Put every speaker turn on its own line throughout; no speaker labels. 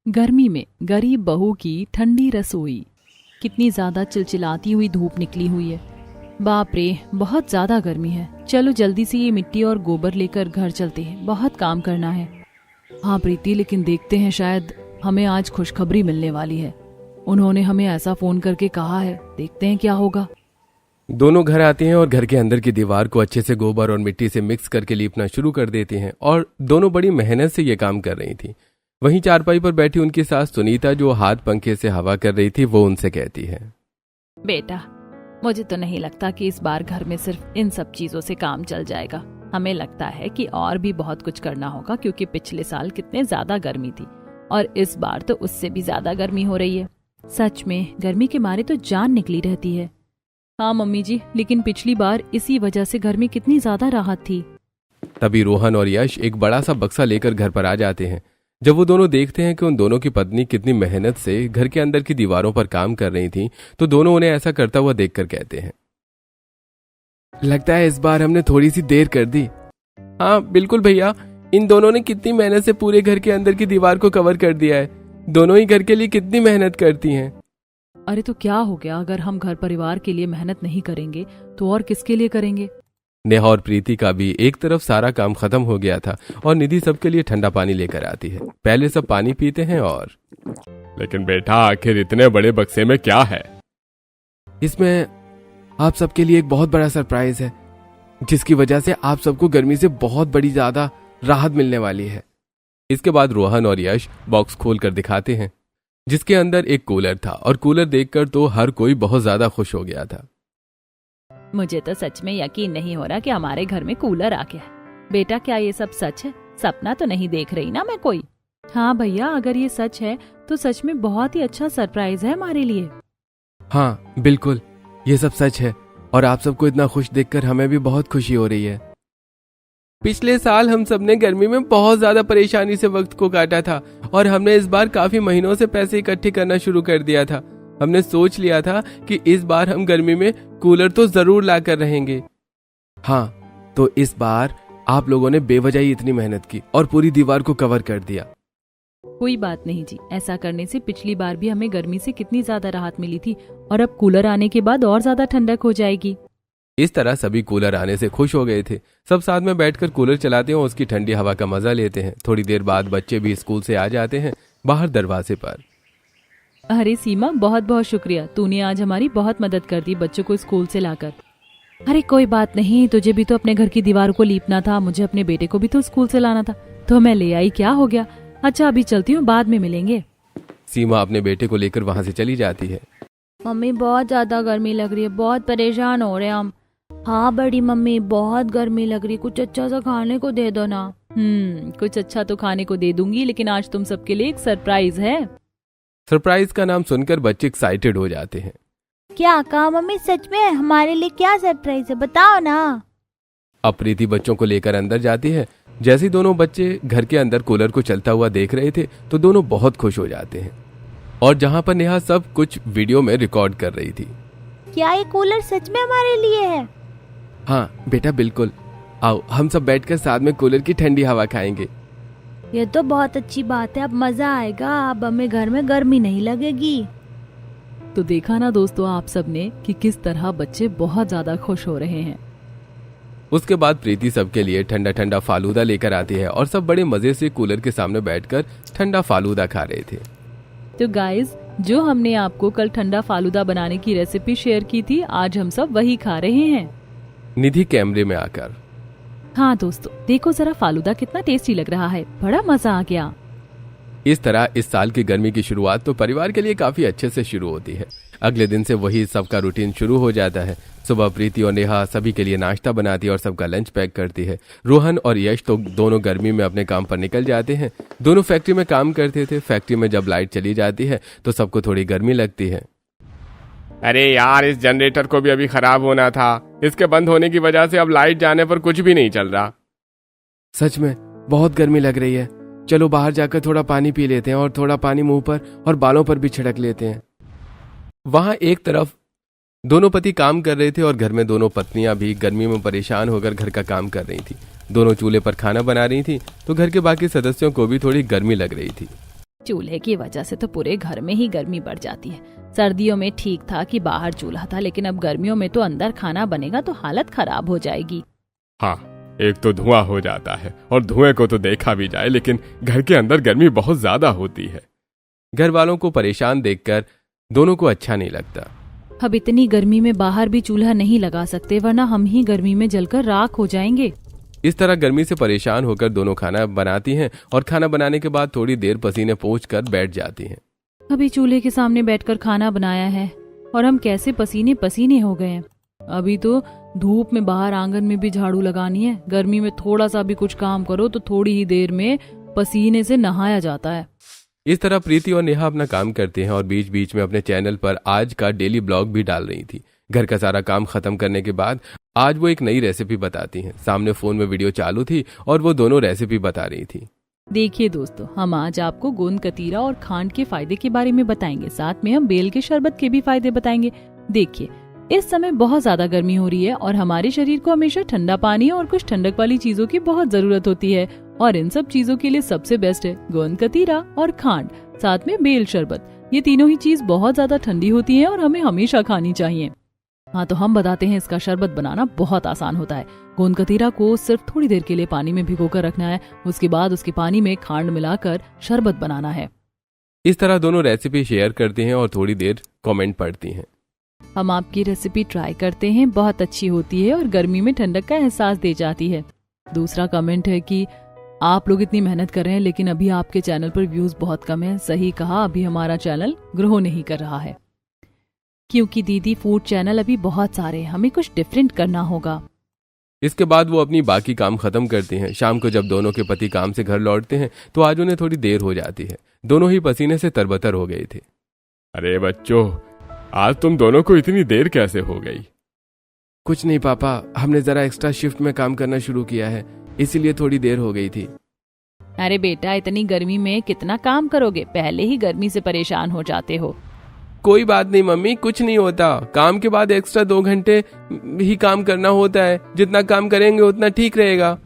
गर्मी में गरीब बहू की ठंडी रसोई। कितनी ज्यादा चिलचिलाती हुई धूप निकली हुई है। बाप रे, बहुत ज्यादा गर्मी है। चलो जल्दी से ये मिट्टी और गोबर लेकर घर चलते हैं, बहुत काम करना है। हाँ प्रीति, लेकिन देखते हैं, शायद हमें आज खुशखबरी मिलने वाली है। उन्होंने हमें ऐसा फोन करके कहा है, देखते हैं क्या होगा।
दोनों घर आते हैं और घर के अंदर की दीवार को अच्छे से गोबर और मिट्टी से मिक्स करके लीपना शुरू कर देते हैं और दोनों बड़ी मेहनत से ये काम कर रही थी। वहीं चारपाई पर बैठी उनकी सास सुनीता, जो हाथ पंखे से हवा कर रही थी, वो उनसे कहती है,
बेटा, मुझे तो नहीं लगता कि इस बार घर में सिर्फ इन सब चीजों से काम चल जाएगा। हमें लगता है कि और भी बहुत कुछ करना होगा, क्योंकि पिछले साल कितने ज्यादा गर्मी थी और इस बार तो उससे भी ज्यादा गर्मी हो रही है। सच में गर्मी के मारे तो जान निकली रहती है। हाँ मम्मी जी, लेकिन पिछली बार इसी वजह से घर में कितनी ज्यादा राहत थी।
तभी रोहन और यश एक बड़ा सा बक्सा लेकर घर पर आ जाते हैं। जब वो दोनों देखते हैं कि उन दोनों की पत्नी कितनी मेहनत से घर के अंदर की दीवारों पर काम कर रही थी, तो दोनों उन्हें ऐसा करता हुआ देखकर कहते हैं, लगता है इस बार हमने थोड़ी सी देर कर दी। हाँ बिल्कुल भैया, इन दोनों ने कितनी मेहनत से पूरे घर के अंदर की दीवार को कवर कर दिया है। दोनों ही घर के लिए कितनी मेहनत करती हैं।
अरे तो क्या हो गया, अगर हम घर परिवार के लिए मेहनत नहीं करेंगे तो और किसके लिए करेंगे।
नेहा और प्रीति का भी एक तरफ सारा काम खत्म हो गया था और निधि सबके लिए ठंडा पानी लेकर आती है। पहले सब पानी पीते हैं और
लेकिन बेटा, आखिर इतने बड़े बक्से में क्या है?
इसमें आप सबके लिए एक बहुत बड़ा सरप्राइज है, जिसकी वजह से आप सबको गर्मी से बहुत बड़ी ज्यादा राहत मिलने वाली है। इसके बाद रोहन और यश बॉक्स खोलकर दिखाते हैं, जिसके अंदर एक कूलर था और कूलर देखकर तो हर कोई बहुत ज्यादा खुश हो गया था।
मुझे तो सच में यकीन नहीं हो रहा कि हमारे घर में कूलर आ गया है। बेटा, क्या ये सब सच है? सपना तो नहीं देख रही ना मैं कोई? हाँ भैया, अगर ये सच है तो सच में बहुत ही अच्छा सरप्राइज है हमारे लिए।
हाँ बिल्कुल, ये सब सच है और आप सबको इतना खुश देखकर हमें भी बहुत खुशी हो रही है। पिछले साल हम सबने गर्मी में बहुत ज्यादा परेशानी से वक्त को काटा था और हमने इस बार काफी महीनों से पैसे इकट्ठे करना शुरू कर दिया था। हमने सोच लिया था कि इस बार हम गर्मी में कूलर तो जरूर लाकर रहेंगे। हाँ, तो इस बार आप लोगों ने बेवजह ही इतनी मेहनत की और पूरी दीवार को कवर कर दिया।
कोई बात नहीं जी, ऐसा करने से पिछली बार भी हमें गर्मी से कितनी ज्यादा राहत मिली थी और अब कूलर आने के बाद और ज्यादा ठंडक हो जाएगी।
इस तरह सभी कूलर आने से खुश हो गए थे। सब साथ में बैठकर कूलर चलाते हैं और उसकी ठंडी हवा का मजा लेते हैं। थोड़ी देर बाद बच्चे भी स्कूल से आ जाते हैं बाहर दरवाजे पर।
अरे सीमा, बहुत बहुत शुक्रिया, तूने आज हमारी बहुत मदद कर दी बच्चों को स्कूल से लाकर। अरे कोई बात नहीं, तुझे भी तो अपने घर की दीवार को लीपना था, मुझे अपने बेटे को भी तो स्कूल से लाना था, तो मैं ले आई, क्या हो गया। अच्छा अभी चलती हूँ, बाद में मिलेंगे।
सीमा अपने बेटे को लेकर वहाँ से चली जाती है।
मम्मी, बहुत ज्यादा गर्मी लग रही है, बहुत परेशान हो रहे हैं हम। हाँ बड़ी मम्मी, बहुत गर्मी लग रही है, कुछ अच्छा सा खाने को दे दो ना।
कुछ अच्छा तो खाने को दे दूंगी, लेकिन आज तुम सबके लिए एक सरप्राइज है।
सरप्राइज का नाम सुनकर बच्चे एक्साइटेड हो जाते हैं।
क्या कहा मम्मी? सच में हमारे लिए क्या सरप्राइज है, बताओ ना।
अब प्रीति बच्चों को लेकर अंदर जाती है। जैसे ही दोनों बच्चे घर के अंदर कूलर को चलता हुआ देख रहे थे, तो दोनों बहुत खुश हो जाते हैं। और जहाँ पर नेहा सब कुछ वीडियो में रिकॉर्ड कर रही थी।
क्या ये कूलर सच में हमारे लिए है?
हाँ बेटा बिल्कुल, आओ हम सब बैठकर साथ में कूलर की ठंडी हवा खाएंगे।
ये तो बहुत अच्छी बात है, अब मजा आएगा, अब हमें घर में गर्मी नहीं लगेगी।
तो देखा ना दोस्तों आप सबने कि किस तरह बच्चे बहुत ज्यादा खुश हो रहे हैं।
उसके बाद प्रीति सबके लिए ठंडा ठंडा फालूदा लेकर आती है और सब बड़े मजे से कूलर के सामने बैठकर ठंडा फालूदा खा रहे थे।
तो गाइज, जो हमने आपको कल ठंडा फालूदा बनाने की रेसिपी शेयर की थी, आज हम सब वही खा रहे हैं।
निधि कैमरे में आकर,
हाँ दोस्तों, देखो जरा फालूदा कितना टेस्टी लग रहा है, बड़ा मजा आ गया।
इस तरह इस साल की गर्मी की शुरुआत तो परिवार के लिए काफी अच्छे से शुरू होती है। अगले दिन से वही सबका रूटीन शुरू हो जाता है। सुबह प्रीति और नेहा सभी के लिए नाश्ता बनाती है और सबका लंच पैक करती है। रोहन और यश तो दोनों गर्मी में अपने काम पर निकल जाते हैं। दोनों फैक्ट्री में काम करते थे। फैक्ट्री में जब लाइट चली जाती है तो सबको थोड़ी गर्मी लगती है।
अरे यार, इस जनरेटर को भी अभी खराब होना था। इसके बंद होने की वजह से अब लाइट जाने पर कुछ भी नहीं चल रहा।
सच में बहुत गर्मी लग रही है। चलो बाहर जाकर थोड़ा पानी पी लेते हैं और थोड़ा पानी मुंह पर और बालों पर भी छिड़क लेते हैं। वहां एक तरफ दोनों पति काम कर रहे थे और घर में दोनों पत्नियां भी गर्मी में परेशान होकर घर का काम कर रही थी। दोनों चूल्हे पर खाना बना रही थी तो घर के बाकी सदस्यों को भी थोड़ी गर्मी लग रही थी।
चूल्हे की वजह से तो पूरे घर में ही गर्मी बढ़ जाती है। सर्दियों में ठीक था कि बाहर चूल्हा था, लेकिन अब गर्मियों में तो अंदर खाना बनेगा तो हालत खराब हो जाएगी।
हाँ, एक तो धुआं हो जाता है और धुएं को तो देखा भी जाए, लेकिन घर के अंदर गर्मी बहुत ज्यादा होती है।
घर वालों को परेशान देखकर दोनों को अच्छा नहीं लगता।
अब इतनी गर्मी में बाहर भी चूल्हा नहीं लगा सकते, वरना हम ही गर्मी में जलकर राख हो जाएंगे।
इस तरह गर्मी से परेशान होकर दोनों खाना बनाती हैं और खाना बनाने के बाद थोड़ी देर पसीने पोंछकर बैठ जाती हैं।
अभी चूल्हे के सामने बैठकर खाना बनाया है और हम कैसे पसीने पसीने हो गए हैं। अभी तो धूप में बाहर आंगन में भी झाड़ू लगानी है। गर्मी में थोड़ा सा भी कुछ काम करो तो थोड़ी ही देर में पसीने से नहाया जाता है।
इस तरह प्रीति और नेहा अपना काम करते हैं और बीच बीच में अपने चैनल पर आज का डेली ब्लॉग भी डाल रही थी। घर का सारा काम खत्म करने के बाद आज वो एक नई रेसिपी बताती हैं। सामने फोन में वीडियो चालू थी और वो दोनों रेसिपी बता रही थी।
देखिए दोस्तों, हम आज आपको गोंद कतीरा और खांड के फायदे के बारे में बताएंगे, साथ में हम बेल के शरबत के भी फायदे बताएंगे। देखिए, इस समय बहुत ज्यादा गर्मी हो रही है और हमारे शरीर को हमेशा ठंडा पानी और कुछ ठंडक वाली चीजों की बहुत जरूरत होती है, और इन सब चीजों के लिए सबसे बेस्ट है गोंद कतीरा और खांड, साथ में बेल शरबत। ये तीनों ही चीज बहुत ज्यादा ठंडी होती है और हमें हमेशा खानी चाहिए। हाँ, तो हम बताते हैं इसका शरबत बनाना बहुत आसान होता है। गोंद कतीरा को सिर्फ थोड़ी देर के लिए पानी में भिगोकर रखना है, उसके बाद उसके पानी में खांड मिलाकर शरबत बनाना है।
इस तरह दोनों रेसिपी शेयर करती हैं और थोड़ी देर कमेंट पढ़ती हैं।
हम आपकी रेसिपी ट्राई करते हैं, बहुत अच्छी होती है और गर्मी में ठंडक का एहसास दे जाती है। दूसरा कमेंट है कि आप लोग इतनी मेहनत कर रहे हैं लेकिन अभी आपके चैनल पर व्यूज बहुत कम है। सही कहा, अभी हमारा चैनल ग्रो नहीं कर रहा है क्योंकि दीदी फूड चैनल अभी बहुत सारे हैं, हमें कुछ डिफरेंट करना होगा।
इसके बाद वो अपनी बाकी काम खत्म करती हैं। शाम को जब दोनों के पति काम से घर लौटते हैं तो आज उन्हें थोड़ी देर हो जाती है। दोनों ही पसीने से तरबतर हो गए थे।
अरे बच्चों, आज तुम दोनों को इतनी देर कैसे हो गई?
कुछ नहीं पापा, हमने जरा एक्स्ट्रा शिफ्ट में काम करना शुरू किया है, इसीलिए थोड़ी देर हो गई थी।
अरे बेटा, इतनी गर्मी में कितना काम करोगे, पहले ही गर्मी से परेशान हो जाते हो।
कोई बात नहीं मम्मी, कुछ नहीं होता। काम के बाद एक्स्ट्रा 2 घंटे ही काम करना होता है, जितना काम करेंगे उतना ठीक रहेगा।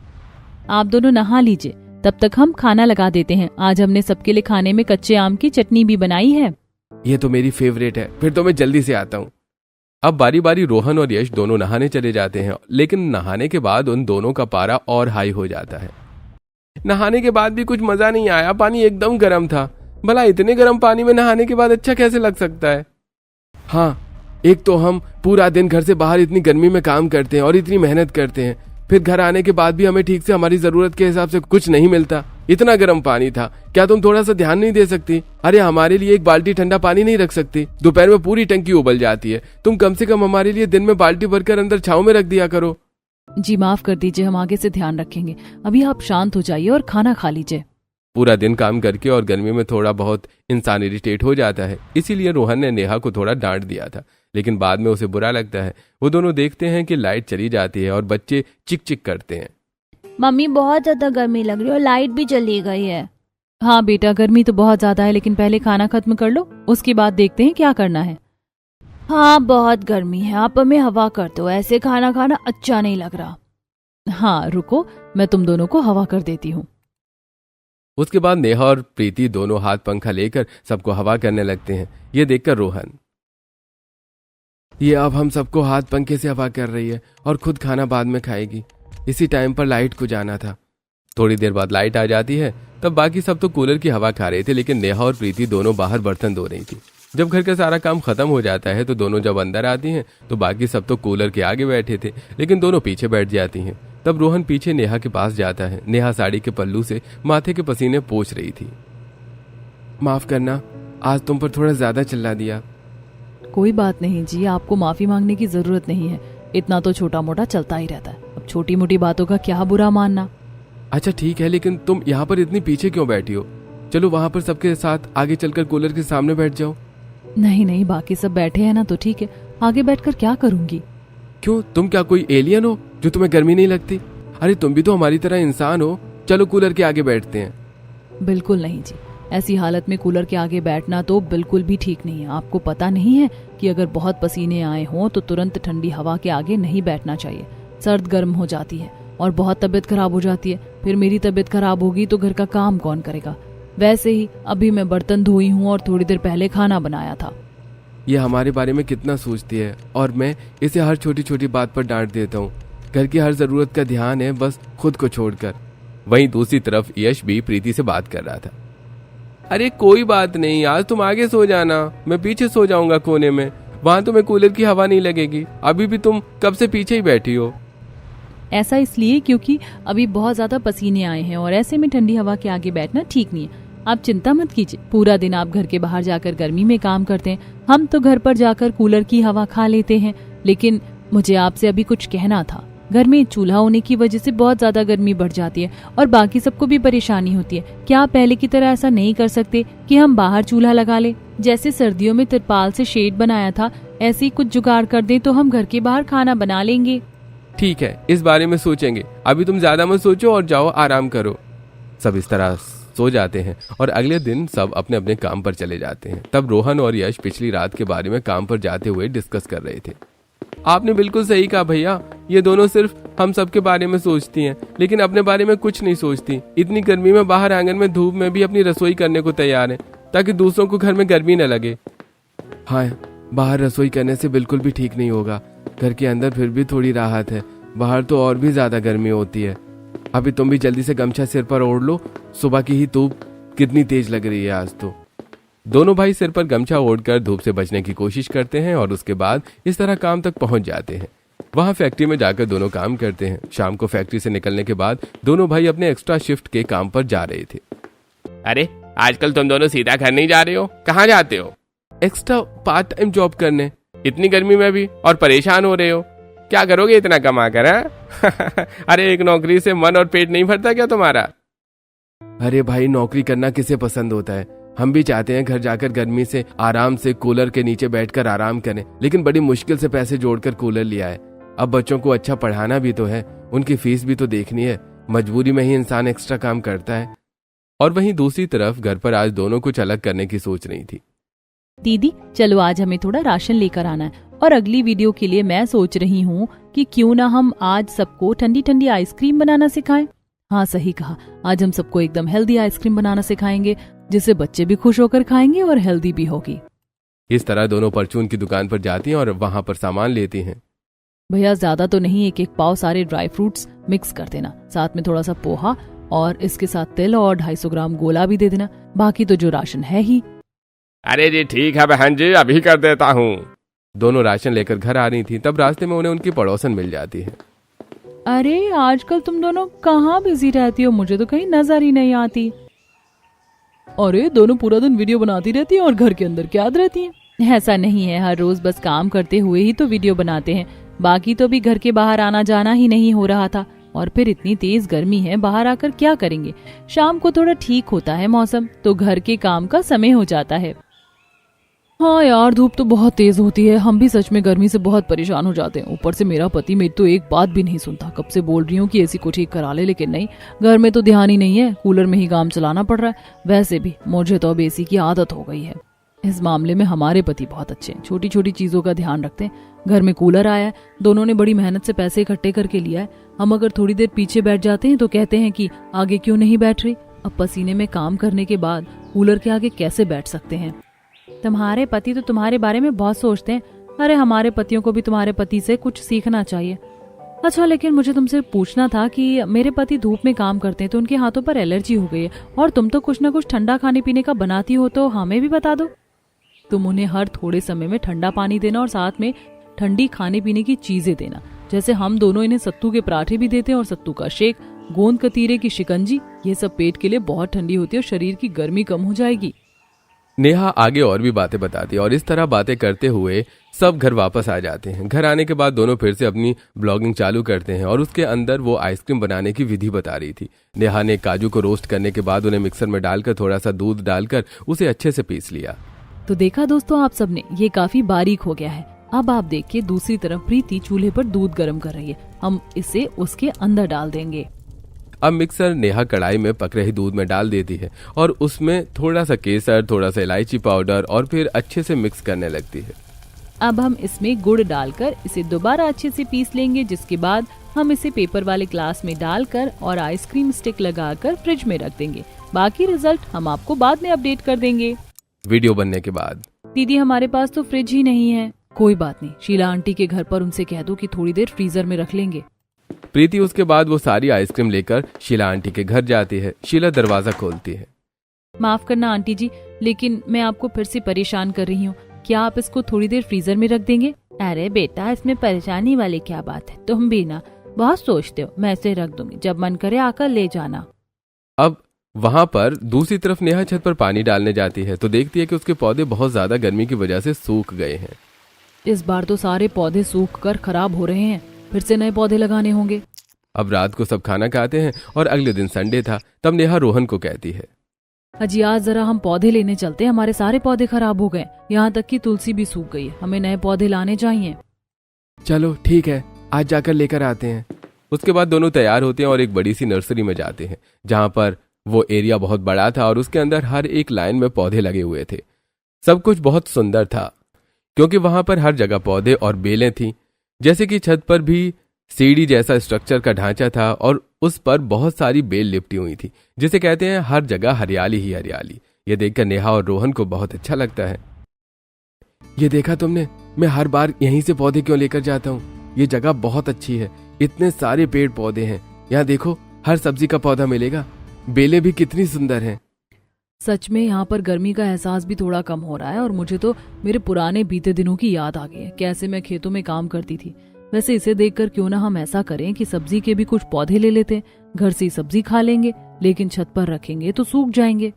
आप दोनों नहा लीजिए, तब तक हम खाना लगा देते हैं। आज हमने सबके लिए खाने में कच्चे आम की चटनी भी बनाई है।
ये तो मेरी फेवरेट है, फिर तो मैं जल्दी से आता हूँ। अब बारी बारी रोहन और यश दोनों नहाने चले जाते हैं, लेकिन नहाने के बाद उन दोनों का पारा और हाई हो जाता है। नहाने के बाद भी कुछ मजा नहीं आया, पानी एकदम गर्म था। भला इतने गर्म पानी में नहाने के बाद अच्छा कैसे लग सकता है? हाँ, एक तो हम पूरा दिन घर से बाहर इतनी गर्मी में काम करते हैं और इतनी मेहनत करते हैं, फिर घर आने के बाद भी हमें ठीक से हमारी जरूरत के हिसाब से कुछ नहीं मिलता। इतना गर्म पानी था, क्या तुम थोड़ा सा ध्यान नहीं दे सकती? अरे हमारे लिए एक बाल्टी ठंडा पानी नहीं रख सकती? दोपहर में पूरी टंकी उबल जाती है, तुम कम से कम हमारे लिए दिन में बाल्टी भरकर अंदर छांव में रख दिया करो।
जी माफ कर दीजिए, हम आगे से ध्यान रखेंगे। अभी आप शांत हो जाइए और खाना खा लीजिए।
पूरा दिन काम करके और गर्मी में थोड़ा बहुत इंसान इरिटेट हो जाता है, इसीलिए रोहन ने नेहा को थोड़ा डांट दिया था, लेकिन बाद में उसे बुरा लगता है। वो दोनों देखते हैं कि लाइट चली जाती है और बच्चे चिक चिक करते हैं।
मम्मी बहुत ज्यादा गर्मी लग रही है और लाइट भी चली गई है।
हाँ बेटा, गर्मी तो बहुत ज्यादा है, लेकिन पहले खाना खत्म कर लो, उसके बाद देखते हैं क्या करना है।
हाँ बहुत गर्मी है, आप हमें हवा कर दो, ऐसे खाना खाना अच्छा नहीं लग रहा।
हाँ रुको, मैं तुम दोनों को हवा कर देती हूँ।
उसके बाद नेहा और प्रीति दोनों हाथ पंखा लेकर सबको हवा करने लगते हैं। ये देखकर रोहन, ये अब हम सबको हाथ पंखे से हवा कर रही है और खुद खाना बाद में खाएगी। इसी टाइम पर लाइट को जाना था। थोड़ी देर बाद लाइट आ जाती है, तब बाकी सब तो कूलर की हवा खा रहे थे, लेकिन नेहा और प्रीति दोनों बाहर बर्तन धो रही थी। जब घर का सारा काम खत्म हो जाता है तो दोनों जब अंदर आती हैं तो बाकी सब तो कूलर के आगे बैठे थे, लेकिन दोनों पीछे बैठ जाती हैं। तब रोहन पीछे नेहा के पास जाता है। नेहा साड़ी के पल्लू से माथे के पसीने पोंछ रही थी। माफ करना, आज तुम पर थोड़ा ज्यादा चिल्ला दिया।
कोई बात नहीं जी, आपको माफी मांगने की जरूरत नहीं है, इतना तो छोटा मोटा चलता ही रहता है। अब छोटी मोटी बातों का क्या बुरा मानना।
अच्छा ठीक है, लेकिन तुम यहाँ पर इतनी पीछे क्यों बैठी हो? चलो वहां पर सबके साथ आगे चलकर कूलर के सामने बैठ जाओ।
नहीं नहीं, बाकी सब बैठे हैं ना तो ठीक है, आगे बैठकर क्या करूंगी?
क्यों, तुम क्या कोई एलियन हो जो तुम्हें गर्मी नहीं लगती? अरे तुम भी तो हमारी तरह इंसान हो। चलो कूलर के आगे बैठते हैं।
बिल्कुल नहीं जी, ऐसी हालत में कूलर के आगे बैठना तो बिल्कुल भी ठीक नहीं है। आपको पता नहीं है कि अगर बहुत पसीने आए हों तो तुरंत ठंडी हवा के आगे नहीं बैठना चाहिए। सर्द गर्म हो जाती है और बहुत तबीयत खराब हो जाती है। फिर मेरी तबीयत खराब होगी तो घर का काम कौन करेगा? वैसे ही अभी मैं बर्तन धोई हूँ और थोड़ी देर पहले खाना बनाया था।
ये हमारे बारे में कितना सोचती है और मैं इसे हर छोटी छोटी बात पर डांट देता हूँ। घर की हर जरूरत का ध्यान है, बस खुद को छोड़कर।
वहीं दूसरी तरफ यश भी प्रीति से बात कर रहा था।
अरे कोई बात नहीं, आज तुम आगे सो जाना, मैं पीछे सो जाऊंगा कोने में। वहां तुम्हें कूलर की हवा नहीं लगेगी। अभी भी तुम कब से पीछे ही बैठी हो।
ऐसा इसलिए क्योंकि अभी बहुत ज्यादा पसीने आए हैं और ऐसे में ठंडी हवा के आगे बैठना ठीक नहीं है। आप चिंता मत कीजिए, पूरा दिन आप घर के बाहर जाकर गर्मी में काम करते हैं, हम तो घर पर जाकर कूलर की हवा खा लेते हैं। लेकिन मुझे आपसे अभी कुछ कहना था। घर में चूल्हा होने की वजह से बहुत ज्यादा गर्मी बढ़ जाती है और बाकी सबको भी परेशानी होती है। क्या आप पहले की तरह ऐसा नहीं कर सकते कि हम बाहर चूल्हा लगा लें? जैसे सर्दियों में तिरपाल से शेड बनाया था, ऐसे ही कुछ जुगाड़ कर दें तो हम घर के बाहर खाना बना लेंगे।
ठीक है, इस बारे में सोचेंगे। अभी तुम ज्यादा मत सोचो और जाओ आराम करो। सब इस तरह सो जाते हैं और अगले दिन सब अपने अपने काम पर चले जाते हैं। तब रोहन और यश पिछली रात के बारे में काम पर जाते हुए डिस्कस कर रहे थे। आपने बिल्कुल सही कहा भैया, ये दोनों सिर्फ हम सब के बारे में सोचती हैं, लेकिन अपने बारे में कुछ नहीं सोचती। इतनी गर्मी में बाहर आंगन में धूप में भी अपनी रसोई करने को तैयार है ताकि दूसरों को घर में गर्मी न लगे। हाँ, बाहर रसोई करने से बिल्कुल भी ठीक नहीं होगा। घर के अंदर फिर भी थोड़ी राहत है, बाहर तो और भी ज्यादा गर्मी होती है। अभी तुम भी जल्दी से गमछा सिर पर ओढ़ लो, सुबह की ही धूप कितनी तेज लग रही है आज तो। दोनों भाई सिर पर गमछा ओढ़कर धूप से बचने की कोशिश करते हैं और उसके बाद इस तरह काम तक पहुंच जाते हैं। वहां फैक्ट्री में जाकर दोनों काम करते हैं। शाम को फैक्ट्री से निकलने के बाद दोनों भाई अपने एक्स्ट्रा शिफ्ट के काम पर जा रहे थे।
अरे आजकल तुम दोनों सीधा घर नहीं जा रहे हो, कहाँ जाते हो?
एक्स्ट्रा पार्ट टाइम जॉब करने।
इतनी गर्मी में भी और परेशान हो रहे हो, क्या करोगे इतना कमा कर? अरे एक नौकरी से मन और पेट नहीं भरता क्या तुम्हारा?
अरे भाई, नौकरी करना किसे पसंद होता है? हम भी चाहते हैं घर जाकर गर्मी से आराम से कूलर के नीचे बैठकर आराम करें, लेकिन बड़ी मुश्किल से पैसे जोड़कर कूलर लिया है। अब बच्चों को अच्छा पढ़ाना भी तो है, उनकी फीस भी तो देखनी है। मजबूरी में ही इंसान एक्स्ट्रा काम करता है।
और वहीं दूसरी तरफ घर पर आज दोनों कुछ अलग करने की सोच रही थी।
दीदी चलो आज हमें थोड़ा राशन लेकर आना है और अगली वीडियो के लिए मैं सोच रही हूँ कि क्यों ना हम आज सबको ठंडी ठंडी आइसक्रीम बनाना सिखाएं। हाँ सही कहा, आज हम सबको एकदम हेल्दी आइसक्रीम बनाना सिखाएंगे जिससे बच्चे भी खुश होकर खाएंगे और हेल्दी भी होगी।
इस तरह दोनों परचून की दुकान पर जाती हैं और वहां पर सामान लेती हैं।
भैया ज्यादा तो नहीं, एक एक पाव सारे ड्राई फ्रूट्स मिक्स कर देना, साथ में थोड़ा सा पोहा और इसके साथ तिल और 250 ग्राम गोला भी दे देना। बाकी तो जो राशन है ही।
अरे जी ठीक है बहन जी, अभी कर देता हूँ।
दोनों राशन लेकर घर आ रही थी, तब रास्ते में उन्हें उनकी पड़ोसन मिल जाती है।
अरे आजकल तुम दोनों कहाँ बिजी रहती हो, मुझे तो कहीं नजर ही नहीं आती। अरे दोनों पूरा दिन वीडियो बनाती रहती है और घर के अंदर कैद रहती है। ऐसा नहीं है, हर रोज बस काम करते हुए ही तो वीडियो बनाते हैं, बाकी तो भी घर के बाहर आना जाना ही नहीं हो रहा था। और फिर इतनी तेज गर्मी है, बाहर आकर क्या करेंगे? शाम को थोड़ा ठीक होता है मौसम तो घर के काम का समय हो जाता है। हाँ यार, धूप तो बहुत तेज होती है, हम भी सच में गर्मी से बहुत परेशान हो जाते हैं। ऊपर से मेरा पति मेरी तो एक बात भी नहीं सुनता। कब से बोल रही हूँ कि एसी को ठीक करा ले, लेकिन नहीं, घर में तो ध्यान ही नहीं है, कूलर में ही काम चलाना पड़ रहा है। वैसे भी मुझे तो अब एसी की आदत हो गई है। इस मामले में हमारे पति बहुत अच्छे हैं, छोटी छोटी चीजों का ध्यान रखते हैं। घर में कूलर आया है, दोनों ने बड़ी मेहनत से पैसे इकट्ठे करके लिया है। हम अगर थोड़ी देर पीछे बैठ जाते हैं तो कहते हैं कि आगे क्यों नहीं बैठ रही। अब पसीने में काम करने के बाद कूलर के आगे कैसे बैठ सकते हैं? तुम्हारे पति तो तुम्हारे बारे में बहुत सोचते हैं। अरे हमारे पतियों को भी तुम्हारे पति से कुछ सीखना चाहिए। अच्छा, लेकिन मुझे तुमसे पूछना था कि मेरे पति धूप में काम करते हैं तो उनके हाथों पर एलर्जी हो गई है, और तुम तो कुछ ना कुछ ठंडा खाने पीने का बनाती हो, तो हमें भी बता दो। तुम उन्हें हर थोड़े समय में ठंडा पानी देना और साथ में ठंडी खाने पीने की चीजें देना। जैसे हम दोनों इन्हें सत्तू के पराठे भी देते हैं और सत्तू का शेक, गोंद कतीरे की शिकंजी। ये सब पेट के लिए बहुत ठंडी होती है और शरीर की गर्मी कम हो जाएगी।
नेहा आगे और भी बातें बताती है और इस तरह बातें करते हुए सब घर वापस आ जाते हैं। घर आने के बाद दोनों फिर से अपनी ब्लॉगिंग चालू करते हैं और उसके अंदर वो आइसक्रीम बनाने की विधि बता रही थी। नेहा ने काजू को रोस्ट करने के बाद उन्हें मिक्सर में डालकर थोड़ा सा दूध डालकर उसे अच्छे से पीस लिया।
तो देखा दोस्तों आप सबने, ये काफी बारीक हो गया है। अब आप देखिए दूसरी तरफ प्रीति चूल्हे पर दूध गर्म कर रही है। हम इसे उसके अंदर डाल देंगे।
अब मिक्सर नेहा कढ़ाई में पक रही दूध में डाल देती है और उसमें थोड़ा सा केसर, थोड़ा सा इलायची पाउडर और फिर अच्छे से मिक्स करने लगती है।
अब हम इसमें गुड़ डालकर इसे दोबारा अच्छे से पीस लेंगे, जिसके बाद हम इसे पेपर वाले ग्लास में डालकर और आइसक्रीम स्टिक लगाकर फ्रिज में रख देंगे। बाकी रिजल्ट हम आपको बाद में अपडेट कर देंगे।
वीडियो बनने के बाद
दीदी हमारे पास तो फ्रिज ही नहीं है। कोई बात नहीं, शीला आंटी के घर पर उनसे कह दो कि थोड़ी देर फ्रीजर में रख लेंगे।
प्रीति उसके बाद वो सारी आइसक्रीम लेकर शीला आंटी के घर जाती है। शीला दरवाजा खोलती है।
माफ करना आंटी जी, लेकिन मैं आपको फिर से परेशान कर रही हूँ। क्या आप इसको थोड़ी देर फ्रीजर में रख देंगे?
अरे बेटा, इसमें परेशानी वाली क्या बात है, तुम भी ना बहुत सोचते हो। मैं इसे रख दूंगी, जब मन करे आकर ले जाना।
अब वहां पर दूसरी तरफ नेहा छत पर पानी डालने जाती है तो देखती है कि उसके पौधे बहुत ज्यादा गर्मी की वजह से सूख गए हैं।
इस बार तो सारे पौधे सूख कर खराब हो रहे हैं, फिर से नए पौधे लगाने होंगे।
अब रात को सब खाना खाते हैं और अगले दिन संडे था। तब नेहा रोहन को कहती है,
अजी आज जरा हम पौधे लेने चलते हैं, हमारे सारे पौधे खराब हो गए, यहाँ तक कि तुलसी भी सूख गई है, हमें नए पौधे लाने चाहिए।
चलो ठीक है, आज जाकर लेकर आते हैं।
उसके बाद दोनों तैयार होते हैं और एक बड़ी सी नर्सरी में जाते हैं, जहां पर वो एरिया बहुत बड़ा था और उसके अंदर हर एक लाइन में पौधे लगे हुए थे। सब कुछ बहुत सुंदर था क्योंकि वहां पर हर जगह पौधे और बेलें थीं। जैसे कि छत पर भी सीढ़ी जैसा स्ट्रक्चर का ढांचा था और उस पर बहुत सारी बेल लिपटी हुई थी, जिसे कहते हैं हर जगह हरियाली ही हरियाली। ये देखकर नेहा और रोहन को बहुत अच्छा लगता है।
ये देखा तुमने, मैं हर बार यहीं से पौधे क्यों लेकर जाता हूँ। ये जगह बहुत अच्छी है, इतने सारे पेड़ पौधे हैं। यहाँ देखो, हर सब्जी का पौधा मिलेगा, बेलें भी कितनी सुंदर हैं।
सच में यहाँ पर गर्मी का एहसास भी थोड़ा कम हो रहा है और मुझे तो मेरे पुराने बीते दिनों की याद आ गई है, कैसे मैं खेतों में काम करती थी। वैसे इसे देखकर क्यों ना हम ऐसा करें कि सब्जी के भी कुछ पौधे ले लेते, घर से ही सब्जी खा लेंगे, लेकिन छत पर रखेंगे तो सूख जाएंगे।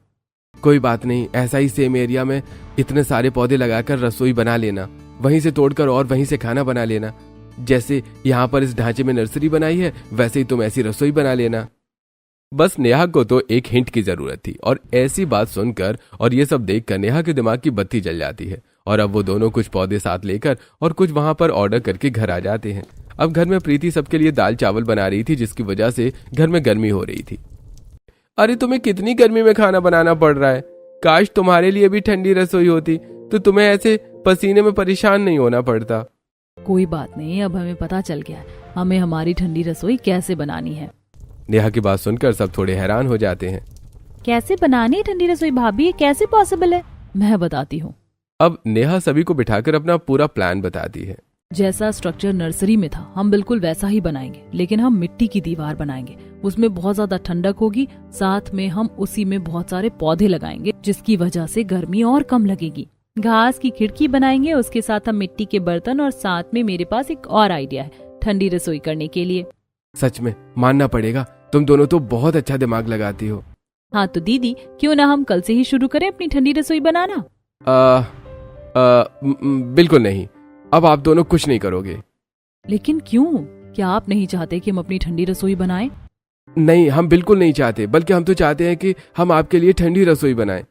कोई बात नहीं, ऐसा ही सेम एरिया में इतने सारे पौधे लगाकर रसोई बना लेना, वहीं से तोड़कर और वहीं से खाना बना लेना। जैसे यहाँ पर इस ढांचे में नर्सरी बनाई है, वैसे ही तुम ऐसी रसोई बना लेना।
बस नेहा को तो एक हिंट की जरूरत थी और ऐसी बात सुनकर और ये सब देखकर नेहा के दिमाग की बत्ती जल जाती है और अब वो दोनों कुछ पौधे साथ लेकर और कुछ वहां पर ऑर्डर करके घर आ जाते हैं। अब घर में प्रीति सबके लिए दाल चावल बना रही थी, जिसकी वजह से घर में गर्मी हो रही थी।
अरे तुम्हें कितनी गर्मी में खाना बनाना पड़ रहा है। काश तुम्हारे लिए भी ठंडी रसोई होती तो तुम्हें ऐसे पसीने में परेशान नहीं होना पड़ता।
कोई बात नहीं, अब हमें पता चल गया हमें हमारी ठंडी रसोई कैसे बनानी है।
नेहा की बात सुनकर सब थोड़े हैरान हो जाते हैं।
कैसे बनानी है ठंडी रसोई भाभी, ये कैसे पॉसिबल है?
मैं बताती हूँ।
अब नेहा सभी को बिठाकर अपना पूरा प्लान बताती है।
जैसा स्ट्रक्चर नर्सरी में था हम बिल्कुल वैसा ही बनाएंगे, लेकिन हम मिट्टी की दीवार बनाएंगे। उसमें बहुत ज्यादा ठंडक होगी, साथ में हम उसी में बहुत सारे पौधे लगाएंगे, जिसकी वजह से गर्मी और कम लगेगी। घास की खिड़की बनाएंगे, उसके साथ हम मिट्टी के बर्तन, और साथ में मेरे पास एक और आइडिया है ठंडी रसोई करने के लिए।
सच में मानना पड़ेगा, तुम दोनों तो बहुत अच्छा दिमाग लगाती हो।
हाँ तो दीदी, क्यों ना हम कल से ही शुरू करें अपनी ठंडी रसोई बनाना?
बिल्कुल नहीं, अब आप दोनों कुछ नहीं करोगे।
लेकिन क्यों? क्या आप नहीं चाहते कि हम अपनी ठंडी रसोई बनाएं?
नहीं, हम बिल्कुल नहीं चाहते, बल्कि हम तो चाहते हैं कि हम आपके लिए ठंडी रसोई बनाएं।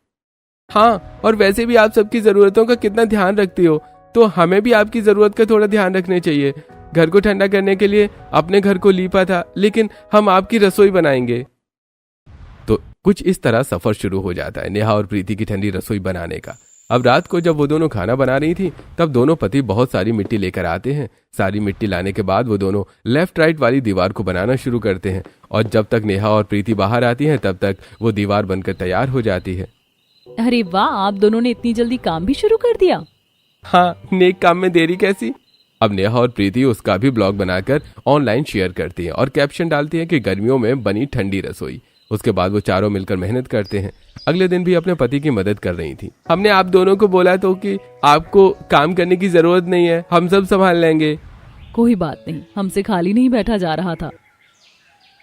हाँ, और वैसे भी आप सबकी जरूरतों का कितना ध्यान रखती हो, तो हमें भी आपकी जरूरत का थोड़ा ध्यान रखना चाहिए। घर को ठंडा करने के लिए अपने घर को लीपा था, लेकिन हम आपकी रसोई बनाएंगे।
तो कुछ इस तरह सफर शुरू हो जाता है नेहा और प्रीति की ठंडी रसोई बनाने का। अब रात को जब वो दोनों खाना बना रही थी, तब दोनों पति बहुत सारी मिट्टी लेकर आते हैं। सारी मिट्टी लाने के बाद वो दोनों लेफ्ट राइट वाली दीवार को बनाना शुरू करते हैं और जब तक नेहा और प्रीति बाहर आती हैं, तब तक वो दीवार बनकर तैयार हो जाती है।
अरे वाह, आप दोनों ने इतनी जल्दी काम भी शुरू कर दिया।
हाँ, नेक काम में देरी कैसी।
अब नेहा और प्रीति उसका भी ब्लॉग बनाकर ऑनलाइन शेयर करती हैं और कैप्शन डालती हैं कि गर्मियों में बनी ठंडी रसोई। उसके बाद वो चारों मिलकर मेहनत करते हैं। अगले दिन भी अपने पति की मदद कर रही थी।
हमने आप दोनों को बोला तो कि आपको काम करने की जरूरत नहीं है, हम सब संभाल लेंगे।
कोई बात नहीं, हमसे खाली नहीं बैठा जा रहा था।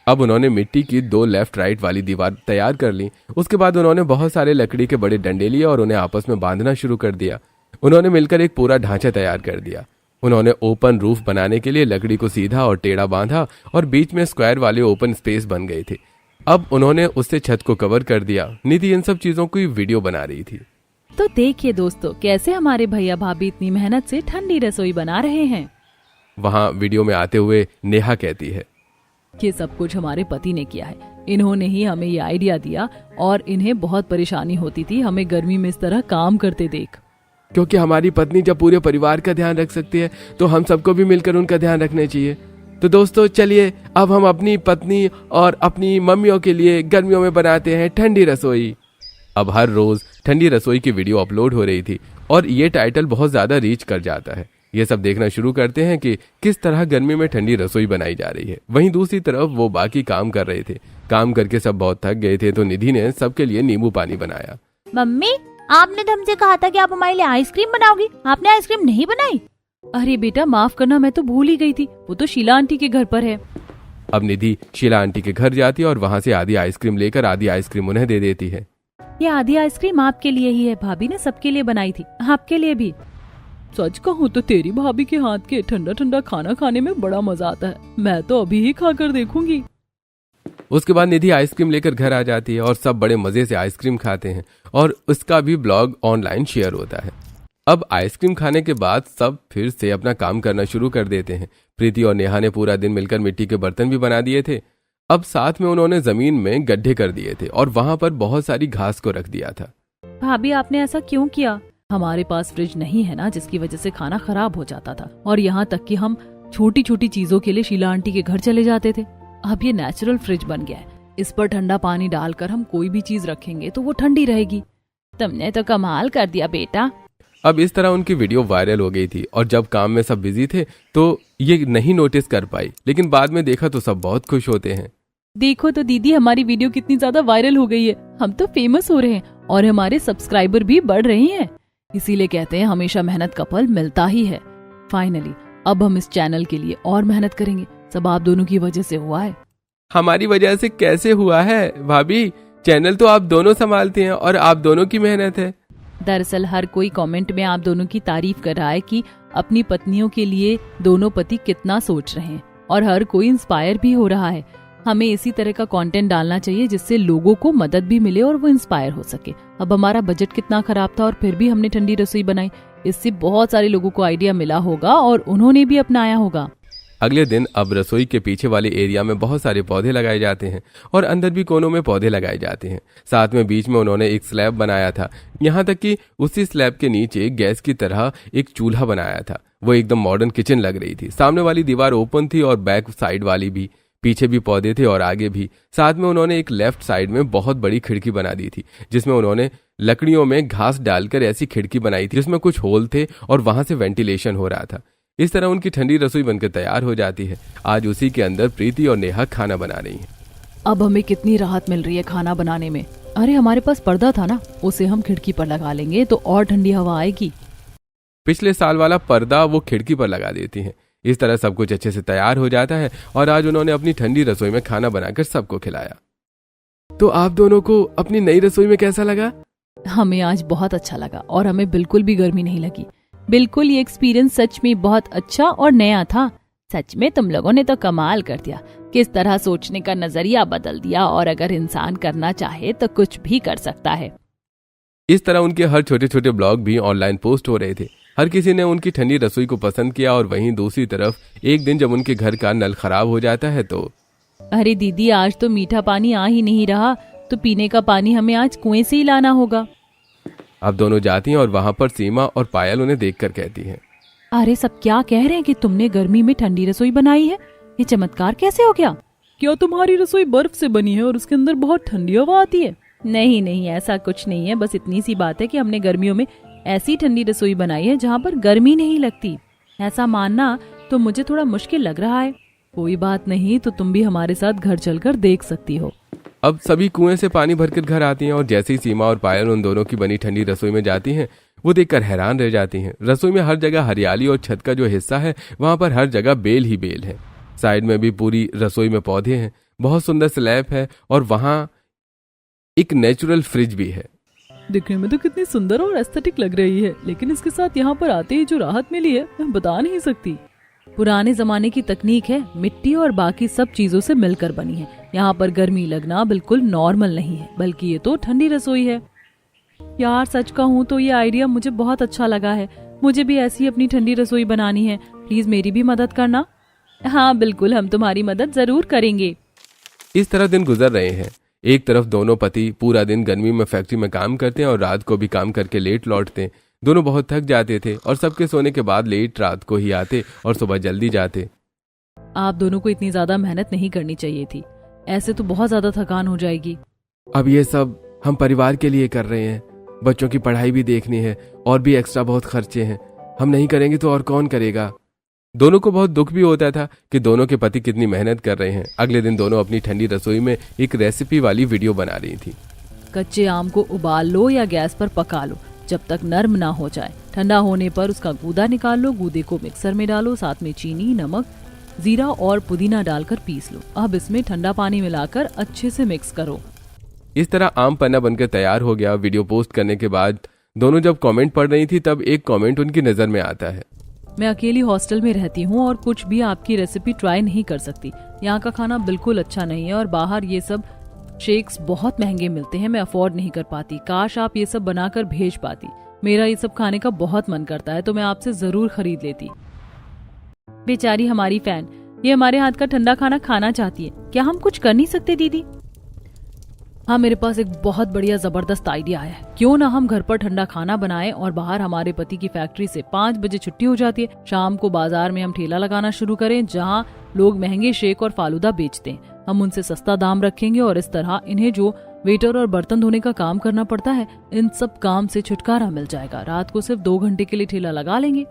अब उन्होंने मिट्टी की 2 लेफ्ट राइट वाली दीवार तैयार कर ली। उसके बाद उन्होंने बहुत सारे लकड़ी के बड़े डंडे लिए और उन्हें आपस में बांधना शुरू कर दिया। उन्होंने मिलकर एक पूरा ढांचा तैयार कर दिया। उन्होंने ओपन रूफ बनाने के लिए लकड़ी को सीधा और टेढ़ा बांधा और बीच में स्क्वायर वाले ओपन स्पेस बन गए थे। अब उन्होंने उससे छत को कवर कर दिया। निधि इन सब चीजों की वीडियो बना रही थी।
तो देखिए दोस्तों, कैसे हमारे भैया भाभी इतनी मेहनत से ठंडी रसोई बना रहे हैं।
वहाँ वीडियो में आते हुए नेहा कहती है,
ये सब कुछ हमारे पति ने किया है। इन्होंने ही हमें ये आइडिया दिया और इन्हें बहुत परेशानी होती थी हमें गर्मी में इस तरह काम करते देख।
क्योंकि हमारी पत्नी जब पूरे परिवार का ध्यान रख सकती है तो हम सबको भी मिलकर उनका ध्यान रखना चाहिए। तो दोस्तों चलिए अब हम अपनी पत्नी और अपनी मम्मियों के लिए गर्मियों में बनाते हैं ठंडी रसोई।
अब हर रोज ठंडी रसोई की वीडियो अपलोड हो रही थी और ये टाइटल बहुत ज्यादा रीच कर जाता है। ये सब देखना शुरू करते हैं कि किस तरह गर्मी में ठंडी रसोई बनाई जा रही है। वहीं दूसरी तरफ वो बाकी काम कर रहे थे। काम करके सब बहुत थक गए थे तो निधि ने सबके लिए नींबू पानी बनाया।
मम्मी, आपने तो हमसे कहा था कि आप हमारे लिए आइसक्रीम बनाओगी, आपने आइसक्रीम नहीं बनाई?
अरे बेटा माफ करना, मैं तो भूल ही गई थी, वो तो शीला आंटी के घर पर है।
अब निधि शीला आंटी के घर जाती है और वहां से आधी आइसक्रीम लेकर आधी आइसक्रीम उन्हें दे देती है।
ये आधी आइसक्रीम आपके लिए ही है, भाभी ने सबके लिए बनाई थी, आपके लिए भी। सच कहूँ तो तेरी भाभी के हाथ के ठंडा ठंडा खाना खाने में बड़ा मजा आता है, मैं तो अभी ही खाकर देखूंगी।
उसके बाद निधि आइसक्रीम लेकर घर आ जाती है और सब बड़े मजे से आइसक्रीम खाते हैं और उसका भी ब्लॉग ऑनलाइन शेयर होता है। अब आइसक्रीम खाने के बाद सब फिर से अपना काम करना शुरू कर देते हैं। प्रीति और नेहा ने पूरा दिन मिलकर मिट्टी के बर्तन भी बना दिए थे। अब साथ में उन्होंने जमीन में गड्ढे कर दिए थे और वहां पर बहुत सारी घास को रख दिया था।
भाभी आपने ऐसा क्यों किया? हमारे पास फ्रिज नहीं है ना, जिसकी वजह से खाना खराब हो जाता था और यहाँ तक कि हम छोटी छोटी चीजों के लिए शीला आंटी के घर चले जाते थे। अब ये नेचुरल फ्रिज बन गया है, इस पर ठंडा पानी डालकर हम कोई भी चीज रखेंगे तो वो ठंडी रहेगी। तुमने तो कमाल कर दिया बेटा।
अब इस तरह उनकी वीडियो वायरल हो गई थी और जब काम में सब बिजी थे तो ये नहीं नोटिस कर पाई, लेकिन बाद में देखा तो सब बहुत खुश होते हैं।
देखो तो दीदी, हमारी वीडियो कितनी ज्यादा वायरल हो गई है, हम तो फेमस हो रहे हैं और हमारे सब्सक्राइबर भी बढ़ रहे हैं। इसीलिए कहते हैं हमेशा मेहनत का फल मिलता ही है। फाइनली अब हम इस चैनल के लिए और मेहनत करेंगे, सब आप दोनों की वजह से हुआ है।
हमारी वजह से कैसे हुआ है भाभी? चैनल तो आप दोनों संभालते हैं और आप दोनों की मेहनत है।
दरअसल हर कोई कमेंट में आप दोनों की तारीफ कर रहा है कि अपनी पत्नियों के लिए दोनों पति कितना सोच रहे हैं और हर कोई इंस्पायर भी हो रहा है। हमें इसी तरह का कंटेंट डालना चाहिए जिससे लोगों को मदद भी मिले और वो इंस्पायर हो सके। अब हमारा बजट कितना खराब था और फिर भी हमने ठंडी रसोई बनाई, इससे बहुत सारे लोगों को आइडिया मिला होगा और उन्होंने भी अपनाया होगा।
अगले दिन अब रसोई के पीछे वाले एरिया में बहुत सारे पौधे लगाए जाते हैं और अंदर भी कोनों में पौधे लगाए जाते हैं। साथ में बीच में उन्होंने एक स्लैब बनाया था, यहाँ तक कि उसी स्लैब के नीचे गैस की तरह एक चूल्हा बनाया था। वो एकदम मॉडर्न किचन लग रही थी। सामने वाली दीवार ओपन थी और बैक साइड वाली भी, पीछे भी पौधे थे और आगे भी। साथ में उन्होंने एक लेफ्ट साइड में बहुत बड़ी खिड़की बना दी थी जिसमें उन्होंने लकड़ियों में घास डालकर ऐसी खिड़की बनाई थी जिसमें कुछ होल थे और वहां से वेंटिलेशन हो रहा था। इस तरह उनकी ठंडी रसोई बनकर तैयार हो जाती है। आज उसी के अंदर प्रीति और नेहा खाना बना रही हैं।
अब हमें कितनी राहत मिल रही है खाना बनाने में। अरे हमारे पास पर्दा था ना, उसे हम खिड़की पर लगा लेंगे तो और ठंडी हवा आएगी।
पिछले साल वाला पर्दा वो खिड़की पर लगा देती हैं। इस तरह सब कुछ अच्छे से तैयार हो जाता है और आज उन्होंने अपनी ठंडी रसोई में खाना बनाकर सबको खिलाया।
तो आप दोनों को अपनी नई रसोई में कैसा लगा?
हमें आज बहुत अच्छा लगा और हमें बिल्कुल भी गर्मी नहीं लगी। बिल्कुल, ये एक्सपीरियंस सच में बहुत अच्छा और नया था। सच में तुम लोगों ने तो कमाल कर दिया, किस तरह सोचने का नजरिया बदल दिया। और अगर इंसान करना चाहे तो कुछ भी कर सकता है।
इस तरह उनके हर छोटे छोटे ब्लॉग भी ऑनलाइन पोस्ट हो रहे थे। हर किसी ने उनकी ठंडी रसोई को पसंद किया। और वहीं दूसरी तरफ एक दिन जब उनके घर का नल खराब हो जाता है तो
अरे दीदी, आज तो मीठा पानी आ ही नहीं रहा, तो पीने का पानी हमें आज कुएं से ही लाना होगा।
अब दोनों जाती हैं और वहां पर सीमा और पायल उन्हें देखकर कहती हैं,
अरे सब क्या कह रहे हैं कि तुमने गर्मी में ठंडी रसोई बनाई है? ये चमत्कार कैसे हो गया? क्या तुम्हारी रसोई बर्फ से बनी है और उसके अंदर बहुत ठंडी हवा आती है? नहीं नहीं, ऐसा कुछ नहीं है। बस इतनी सी बात है कि हमने गर्मियों में ऐसी ठंडी रसोई बनाई है जहाँ पर गर्मी नहीं लगती। ऐसा मानना तो मुझे थोड़ा मुश्किल लग रहा है। कोई बात नहीं, तो तुम भी हमारे साथ घर चलकर देख सकती हो।
अब सभी कुएं से पानी भरकर घर आती हैं और जैसे ही सीमा और पायल उन दोनों की बनी ठंडी रसोई में जाती हैं, वो देखकर हैरान रह जाती हैं। रसोई में हर जगह हरियाली और छत का जो हिस्सा है वहां पर हर जगह बेल ही बेल है। साइड में भी पूरी रसोई में पौधे हैं, बहुत सुंदर स्लैब है और वहां एक नेचुरल फ्रिज भी है।
दिखने में तो कितनी सुंदर और एस्थेटिक लग रही है, लेकिन इसके साथ यहाँ पर आते ही जो राहत मिली है मैं बता नहीं सकती। पुराने जमाने की तकनीक है, मिट्टी और बाकी सब चीजों से मिलकर बनी है। यहाँ पर गर्मी लगना बिल्कुल नॉर्मल नहीं है, बल्कि ये तो ठंडी रसोई है। यार सच कहूँ तो ये आइडिया मुझे बहुत अच्छा लगा है। मुझे भी ऐसी अपनी ठंडी रसोई बनानी है। प्लीज मेरी भी मदद करना। हाँ बिल्कुल, हम तुम्हारी मदद जरूर करेंगे।
इस तरह दिन गुजर रहे हैं। एक तरफ दोनों पति पूरा दिन गर्मी में फैक्ट्री में काम करते हैं और रात को भी काम करके लेट लौटते हैं। दोनों बहुत थक जाते थे और सबके सोने के बाद लेट रात को ही आते और सुबह जल्दी जाते।
आप दोनों को इतनी ज्यादा मेहनत नहीं करनी चाहिए थी, ऐसे तो बहुत ज्यादा थकान हो जाएगी।
अब ये सब हम परिवार के लिए कर रहे हैं, बच्चों की पढ़ाई भी देखनी है और भी एक्स्ट्रा बहुत खर्चे हैं। हम नहीं करेंगे तो और कौन करेगा।
दोनों को बहुत दुख भी होता था कि दोनों के पति कितनी मेहनत कर रहे हैं। अगले दिन दोनों अपनी ठंडी रसोई में एक रेसिपी वाली वीडियो बना रही थी।
कच्चे आम को उबाल लो या गैस पर पका लो जब तक नर्म ना हो जाए। ठंडा होने पर उसका गूदा निकाल लो, गूदे को मिक्सर में डालो, साथ में चीनी, नमक, जीरा और पुदीना डालकर पीस लो। अब इसमें ठंडा पानी मिलाकर अच्छे से मिक्स करो।
इस तरह आम पन्ना बनकर तैयार हो गया। वीडियो पोस्ट करने के बाद दोनों जब कमेंट पढ़ रही थी तब एक कमेंट उनकी नजर में आता है।
मैं अकेली हॉस्टल में रहती हूँ और कुछ भी आपकी रेसिपी ट्राई नहीं कर सकती। यहाँ का खाना बिल्कुल अच्छा नहीं है और बाहर ये सब शेक्स बहुत महंगे मिलते हैं, मैं अफोर्ड नहीं कर पाती। काश आप ये सब बनाकर भेज पाती। मेरा ये सब खाने का बहुत मन करता है तो मैं आपसे जरूर खरीद लेती। बेचारी हमारी फैन, ये हमारे हाथ का ठंडा खाना खाना चाहती है। क्या हम कुछ कर नहीं सकते दीदी? हाँ, मेरे पास एक बहुत बढ़िया जबरदस्त आइडिया है। क्यों ना हम घर पर ठंडा खाना बनाएं और बाहर हमारे पति की फैक्ट्री से 5 बजे छुट्टी हो जाती है। शाम को बाजार में हम ठेला लगाना शुरू करें जहां लोग महंगे शेक और फालूदा बेचते हैं। हम उनसे सस्ता दाम रखेंगे और इस तरह इन्हें जो वेटर और बर्तन धोने का काम करना पड़ता है, इन सब काम से छुटकारा मिल जाएगा। रात को सिर्फ 2 घंटे के लिए ठेला लगा लेंगे।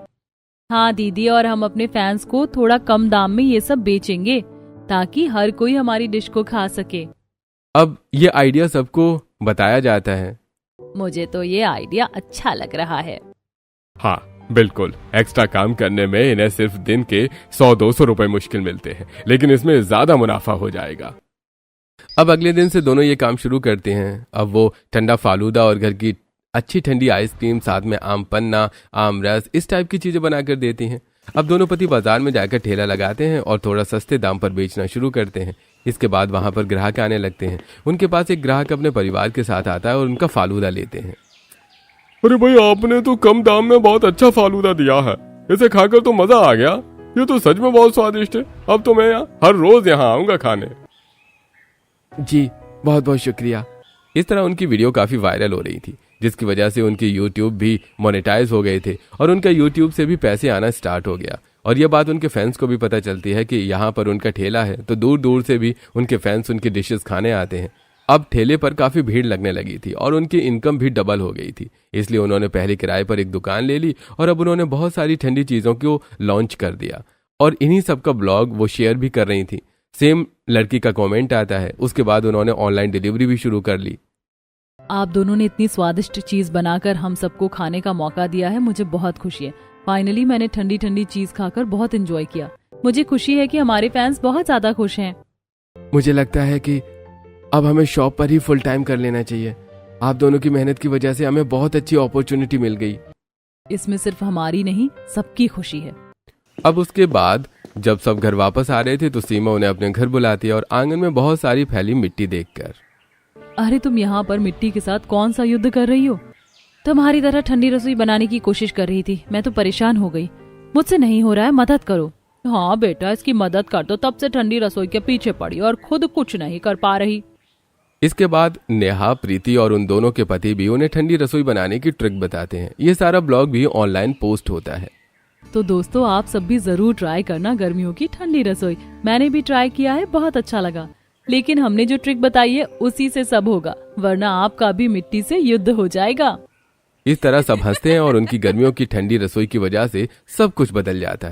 हाँ दीदी, और हम अपने फैंस को थोड़ा कम दाम में ये सब बेचेंगे ताकि हर कोई हमारी डिश को खा सके।
अब ये आइडिया सबको बताया जाता है।
मुझे तो ये आइडिया अच्छा लग रहा है।
हाँ बिल्कुल, एक्स्ट्रा काम करने में इन्हें सिर्फ दिन के 100-200 रुपए मुश्किल मिलते हैं, लेकिन इसमें ज्यादा मुनाफा हो जाएगा। अब अगले दिन से दोनों ये काम शुरू करते हैं। अब वो ठंडा फालूदा और घर की अच्छी ठंडी आइसक्रीम, साथ में आम पन्ना, आम रस, इस टाइप की चीजें बनाकर देती हैं। अब दोनों पति बाजार में जाकर ठेला लगाते हैं और थोड़ा सस्ते दाम पर बेचना शुरू करते हैं। इसके बाद वहां पर ग्राहक आने लगते हैं। उनके पास एक ग्राहक अपने परिवार के साथ आता है और उनका फालूदा लेते हैं।
अरे भाई, आपने तो कम दाम में बहुत अच्छा फालूदा दिया है, इसे खाकर तो मजा आ गया। ये तो सच में बहुत स्वादिष्ट है। अब तो मैं हर रोज यहाँ आऊंगा खाने।
जी बहुत बहुत शुक्रिया।
इस तरह उनकी वीडियो काफी वायरल हो रही थी, जिसकी वजह से उनकी YouTube भी मोनेटाइज हो गए थे और उनका YouTube से भी पैसे आना स्टार्ट हो गया। और यह बात उनके फैंस को भी पता चलती है कि यहाँ पर उनका ठेला है, तो दूर दूर से भी उनके फैंस उनकी डिशेस खाने आते हैं। अब ठेले पर काफी भीड़ लगने लगी थी और उनकी इनकम भी डबल हो गई थी। इसलिए उन्होंने पहले किराए पर एक दुकान ले ली और अब उन्होंने बहुत सारी ठंडी चीजों को लॉन्च कर दिया और इन्हीं सब का ब्लॉग वो शेयर भी कर रही थी। सेम लड़की का कमेंट आता है। उसके बाद उन्होंने ऑनलाइन डिलीवरी भी शुरू कर ली।
आप दोनों ने इतनी स्वादिष्ट चीज बनाकर हम सबको खाने का मौका दिया है, मुझे बहुत खुशी है। फाइनली मैंने ठंडी ठंडी चीज खाकर बहुत एंजॉय किया। मुझे खुशी है कि हमारे फैंस बहुत ज्यादा खुश हैं।
मुझे लगता है कि अब हमें शॉप पर ही फुल टाइम कर लेना चाहिए। आप दोनों की मेहनत की वजह से हमें बहुत अच्छी अपॉर्चुनिटी मिल गई।
इसमें सिर्फ हमारी नहीं, सबकी खुशी है।
अब उसके बाद जब सब घर वापस आ रहे थे तो सीमा उन्हें अपने घर बुलाती है और आंगन में बहुत सारी फैली मिट्टी देखकर,
अरे तुम यहाँ पर मिट्टी के साथ कौन सा युद्ध कर रही हो? तुम्हारी तरह ठंडी रसोई बनाने की कोशिश कर रही थी। मैं तो परेशान हो गई। मुझसे नहीं हो रहा है, मदद करो। हाँ बेटा, इसकी मदद कर दो। तब से ठंडी रसोई के पीछे पड़ी और खुद कुछ नहीं कर पा रही।
इसके बाद नेहा, प्रीति और उन दोनों के पति भी उन्हें ठंडी रसोई बनाने की ट्रिक बताते हैं। ये सारा ब्लॉग भी ऑनलाइन पोस्ट होता है।
तो दोस्तों, आप सब भी जरूर ट्राई करना गर्मियों की ठंडी रसोई। मैंने भी ट्राई किया है, बहुत अच्छा लगा। लेकिन हमने जो ट्रिक बताई है उसी से सब होगा, वरना आपका भी मिट्टी से युद्ध हो जाएगा।
इस तरह सब हंसते हैं और उनकी गर्मियों की ठंडी रसोई की वजह से सब कुछ बदल जाता है।